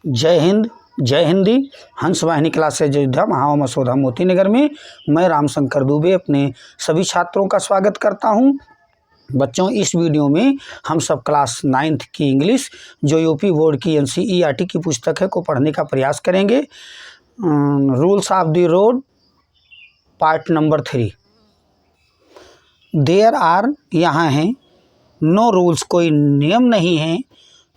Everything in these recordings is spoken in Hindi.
जय हिंद, जय हिंदी। हंस वाहिनी क्लास अयोध्या महा मसौदा मोती नगर में मैं रामशंकर दुबे अपने सभी छात्रों का स्वागत करता हूं। बच्चों, इस वीडियो में हम सब क्लास 9th की इंग्लिश जो यूपी बोर्ड की NCERT की पुस्तक है को पढ़ने का प्रयास करेंगे। Rules of the road part number 3। There are यहाँ हैं, नो रूल्स कोई नियम नहीं है,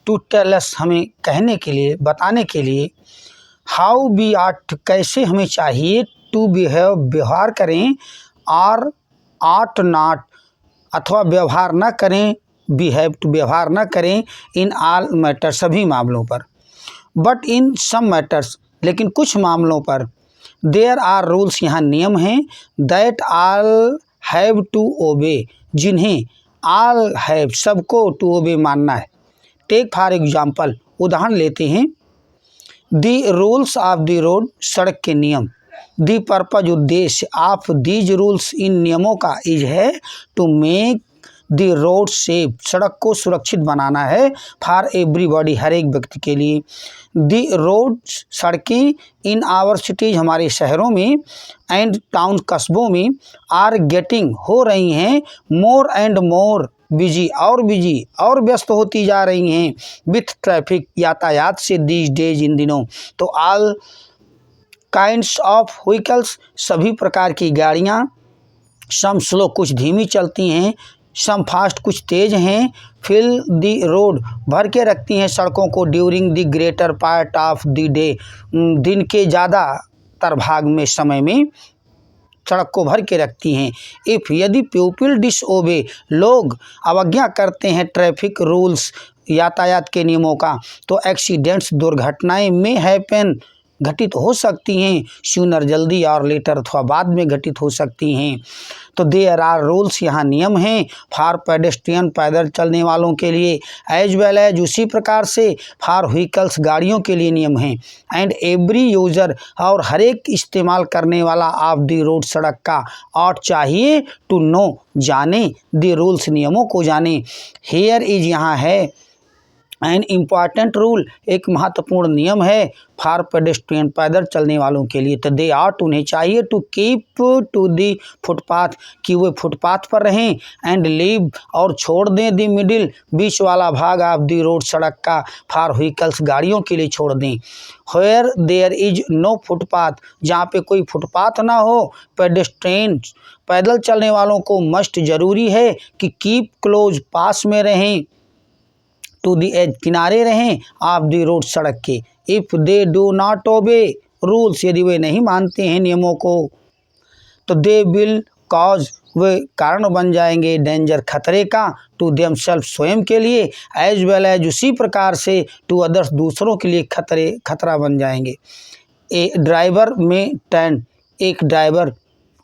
टू टेल अस हमें कहने के लिए, बताने के लिए, हाउ वी आट कैसे हमें चाहिए, टू बिहेव व्यवहार करें, और आट नॉट अथवा व्यवहार न करें, बिहेव टू व्यवहार न करें, इन ऑल मैटर सभी मामलों पर, बट इन सम मैटर्स लेकिन कुछ मामलों पर, देयर आर रूल्स यहाँ नियम हैं, that all have to obey जिन्हें ऑल हैव सबको टू ओबे मानना है। टेक फॉर एग्जाम्पल उदाहरण लेते हैं, the rules of the road सड़क के नियम, दी पर्पज उद्देश्य ऑफ दीज रूल्स इन नियमों का इज है to make the road safe सड़क को सुरक्षित बनाना है, फॉर एवरीबॉडी हर एक व्यक्ति के लिए। दी रोड सड़कें इन आवर सिटीज हमारे शहरों में एंड टाउन कस्बों में आर गेटिंग हो रही हैं, मोर एंड मोर बिजी और व्यस्त होती जा रही हैं, विथ ट्रैफिक यातायात से दीज डेज इन दिनों। तो ऑल काइंड्स ऑफ व्हीकल्स सभी प्रकार की गाड़ियाँ, सम स्लो कुछ धीमी चलती हैं, सम फास्ट कुछ तेज हैं, फिल द रोड भर के रखती हैं सड़कों को, during the greater part of the day दिन के ज़्यादातर भाग में समय में सड़क को भर के रखती हैं। इफ़ यदि पीपल डिसओबे लोग अवज्ञा करते हैं ट्रैफिक रूल्स यातायात के नियमों का, तो एक्सीडेंट्स दुर्घटनाएं में हैपन घटित हो सकती हैं, सूनर जल्दी और लेटर अथवा बाद में घटित हो सकती हैं। तो देयर आर रूल्स यहाँ नियम हैं, फॉर पेडेस्ट्रियन पैदल चलने वालों के लिए, एज वेल एज उसी प्रकार से फॉर व्हीकल्स गाड़ियों के लिए नियम हैं, एंड एवरी यूजर और हर एक इस्तेमाल करने वाला ऑफ द रोड सड़क का और चाहिए टू नो जाने द रूल्स नियमों को जाने। हेयर इज यहाँ है एन इम्पॉर्टेंट रूल एक महत्वपूर्ण नियम है, फॉर पेडेस्ट्रियन पैदल चलने वालों के लिए। तो दे आट उन्हें चाहिए to keep to the footpath कि वे फुटपाथ पर रहें, एंड लीव और छोड़ दें दी मिडिल बीच वाला भाग ऑफ दी रोड सड़क का, फॉर व्हीकल्स गाड़ियों के लिए छोड़ दें। Where there is no footpath जहाँ पे कोई फुटपाथ ना हो, पेडेस्ट्रियन पैदल चलने वालों को मस्ट जरूरी है कि कीप क्लोज पास में रहें, टू दी एज किनारे रहें, ऑफ दी रोड सड़क के। If they do not obey rules यदि वे नहीं मानते हैं नियमों को, तो दे विल कॉज वे कारण बन जाएंगे, डेंजर खतरे का, टू देमसेल्फ स्वयं के लिए, एज वेल एज उसी प्रकार से टू अदर्स दूसरों के लिए खतरा बन जाएंगे। ए ड्राइवर में टर्न एक ड्राइवर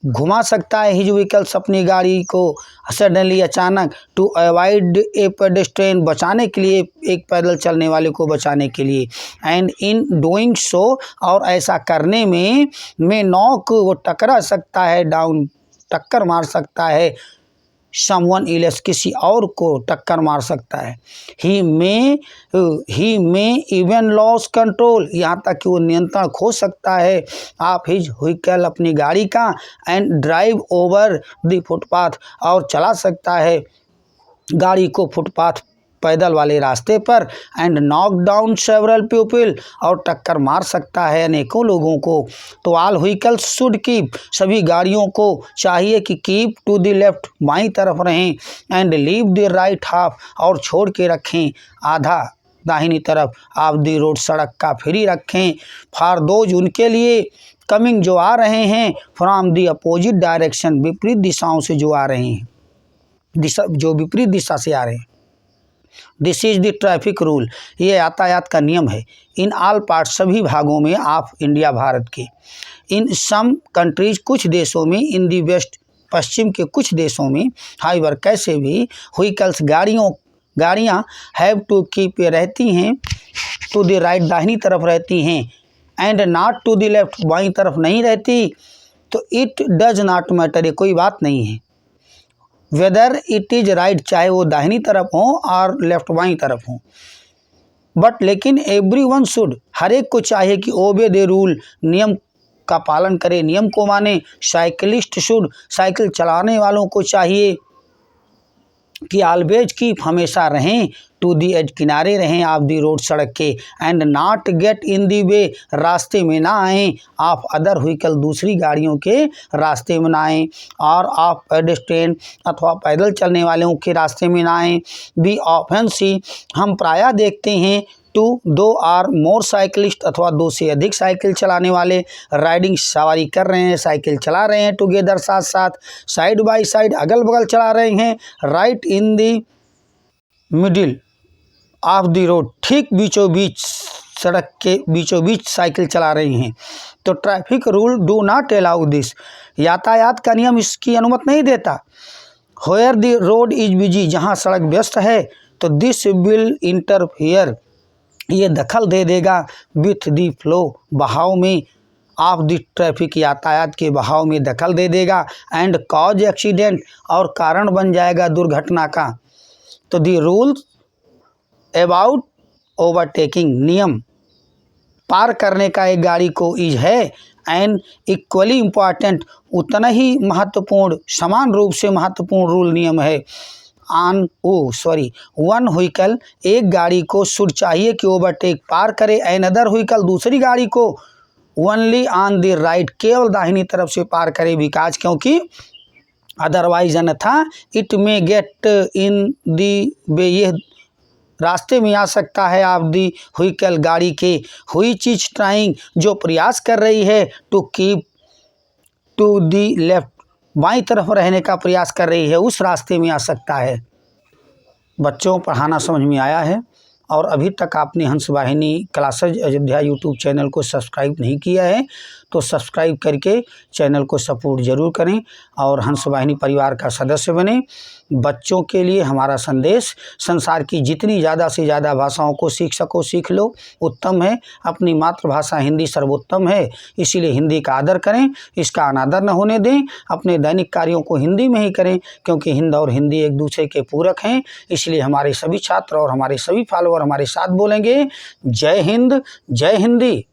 घुमा सकता है हिज व्हीकल्स अपनी गाड़ी को सडनली अचानक, टू अवॉइड ए पेडेस्ट्रियन बचाने के लिए एक पैदल चलने वाले को बचाने के लिए, एंड इन डूइंग सो और ऐसा करने में नॉक वो टकरा सकता है, डाउन टक्कर मार सकता है, समवन इलेस किसी और को टक्कर मार सकता है। ही मे इवन लॉस कंट्रोल यहाँ तक कि वो नियंत्रण खो सकता है, आप हिज व्हीकल अपनी गाड़ी का, and drive over the footpath और चला सकता है गाड़ी को फुटपाथ पैदल वाले रास्ते पर, and knock down several people और टक्कर मार सकता है अनेकों लोगों को। तो ऑल व्हीकल्स शुड कीप सभी गाड़ियों को चाहिए कि कीप टू द लेफ्ट बाईं तरफ रहें, and leave the right half और छोड़ के रखें आधा दाहिनी तरफ, ऑफ द रोड सड़क का फ्री रखें, फॉर दोज उनके लिए, कमिंग जो आ रहे हैं, फ्रॉम द अपोजिट डायरेक्शन विपरीत दिशाओं से जो आ रहे हैं, जो विपरीत दिशा से आ रहे हैं। This is the traffic rule ये यातायात का नियम है, इन ऑल पार्ट सभी भागों में ऑफ इंडिया भारत के, इन सम कंट्रीज कुछ देशों में, इन दी वेस्ट पश्चिम के कुछ देशों में, हाइवर कैसे भी, व्हीकल्स गाड़ियाँ हैव टू कीप रहती हैं टू द राइट दाहिनी तरफ रहती हैं, and not to the left बाईं तरफ नहीं रहती। तो इट डज नॉट मैटर ये कोई बात नहीं है, वेदर इट इज राइट चाहे वो दाहिनी तरफ हो और लेफ्ट बाईं तरफ हो, बट लेकिन एवरीवन शुड, हर एक को चाहिए कि ओबे द रूल, नियम का पालन करे, नियम को माने। साइकिलिस्ट शुड, साइकिल चलाने वालों को चाहिए कि ऑलवेज कीप, हमेशा रहें, टू दी एज, किनारे रहें ऑफ दी रोड, सड़क के, एंड नॉट गेट इन दी वे, रास्ते में ना आएँ, ऑफ अदर व्हीकल, दूसरी गाड़ियों के रास्ते में ना आएँ, और ऑफ पेडेस्ट्रियन, अथवा पैदल चलने वालों के रास्ते में ना आएँ। बी ऑफन सी, हम प्रायः देखते हैं, टू, दो आर मोर साइकिलिस्ट, अथवा दो से अधिक साइकिल चलाने वाले, राइडिंग, सवारी कर रहे हैं, साइकिल चला रहे हैं, टुगेदर, साथ साथ, साइड बाय साइड, अगल बगल चला रहे हैं, right in the middle of the road, ठीक बीचों बीच, सड़क के बीचों बीच साइकिल चला रहे हैं। तो traffic rule do not allow this, यातायात का नियम इसकी अनुमति नहीं देता। Where the road is busy, जहाँ सड़क व्यस्त है, तो दिस विल इंटरफियर, ये दखल दे देगा, विथ दी फ्लो, बहाव में, ऑफ द ट्रैफिक, यातायात के बहाव में दखल दे देगा, एंड कॉज एक्सीडेंट, और कारण बन जाएगा दुर्घटना का। तो दी रूल अबाउट ओवरटेकिंग, नियम पार करने का एक गाड़ी को इज है, एंड इक्वली इम्पॉर्टेंट, उतना ही महत्वपूर्ण, समान रूप से महत्वपूर्ण रूल, नियम है। वन व्हीकल, एक गाड़ी को शुड, चाहिए कि ओवरटेक, पार करे, एन अदर व्हीकल, दूसरी गाड़ी को, ओनली ऑन द राइट, केवल दाहिनी तरफ से पार करे, बिकॉज, क्योंकि, अदरवाइज, अन्यथा, इट में गेट इन दी वे, ये रास्ते में आ सकता है, आप दी व्हीकल, गाड़ी के, हुई चीज ट्राइंग, जो प्रयास कर रही है, to keep to the left, बाईं तरफ रहने का प्रयास कर रही है, उस रास्ते में आ सकता है। बच्चों, पढ़ाना समझ में आया है? और अभी तक आपने हंस वाहिनी क्लासेज अयोध्या यूट्यूब चैनल को सब्सक्राइब नहीं किया है तो सब्सक्राइब करके चैनल को सपोर्ट ज़रूर करें और हंस वाहिनी परिवार का सदस्य बने। बच्चों के लिए हमारा संदेश, संसार की जितनी ज़्यादा से ज़्यादा भाषाओं को सीख सको सीख लो, उत्तम है। अपनी मातृभाषा हिंदी सर्वोत्तम है, इसीलिए हिंदी का आदर करें, इसका अनादर न होने दें। अपने दैनिक कार्यों को हिंदी में ही करें, क्योंकि हिंद और हिंदी एक दूसरे के पूरक हैं। इसलिए हमारे सभी छात्र और हमारे सभी फॉलोअर हमारे साथ बोलेंगे, जय हिंद, जय हिंदी।